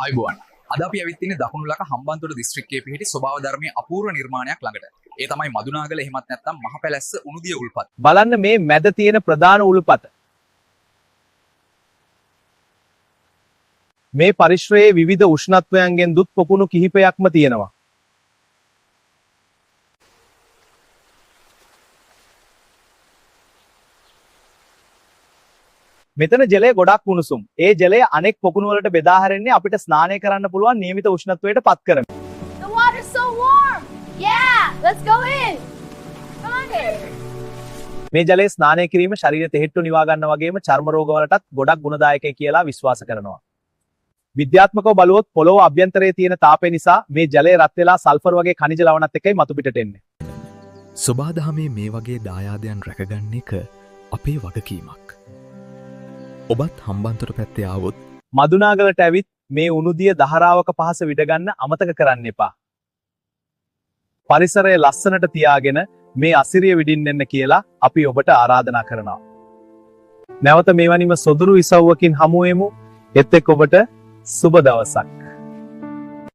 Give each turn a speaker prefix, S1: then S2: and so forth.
S1: ආයුබෝවන්. අද අපි ඇවිත් ඉන්නේ දකුණුලක හම්බන්තොට දිස්ත්‍රික්කයේ පිහිටි ස්වභාව ධර්මයේ අපූර්ව නිර්මාණයක් ළඟට. ඒ තමයි මදුනාගල එහෙමත් නැත්නම් මහපැලැස්ස උණුදිය උල්පත්.
S2: බලන්න මේ මැද තියෙන ප්‍රධාන උල්පත. මේ පරිශ්‍රයේ විවිධ උෂ්ණත්වයන්ගෙන් දුත් පොකුණු කිහිපයක්ම තියෙනවා. මෙතන ජලය ගොඩක් උණුසුම්. ඒ ජලය අනෙක් පොකුණු වලට බෙදා හැරෙන්නේ අපිට ස්නානය කරන්න පුළුවන් නියමිත උෂ්ණත්වයට පත් කරමින්.
S3: The water's so warm. Yeah, let's go in. Come on in.
S2: මේ ජලයේ ස්නානය කිරීම ශරීර තෙහෙට්ටු නිවා ගන්න වගේම චර්ම රෝග වලටත් ගොඩක් ගුණදායකයි කියලා විශ්වාස කරනවා. විද්‍යාත්මකව බලුවොත් පොළොව අභ්‍යන්තරයේ තියෙන තාපය නිසා මේ ජලය රත් වෙලා සල්ෆර් වගේ ખනිජ ලවණත් එක්කයි මතු පිටට එන්නේ.
S4: සොබාදහමේ මේ වගේ දායාදයන් රැකගන්න එක අපේ වගකීමක්. ඔබත් හම්බන්තොට පැත්තේ ආවොත්
S2: මදුනාගලට ඇවිත් මේ උණුදිය දහරාවක පහස විඩගන්න අමතක කරන්න එපා. පරිසරය ලස්සනට තියාගෙන මේ අසිරිය විඩින්න එන්න කියලා අපි ඔබට ආරාධනා කරනවා. නැවත මේවැනිම සොදුරු ඉසව්වකින් හමුවෙමු. එත් එක් ඔබට සුබ දවසක්.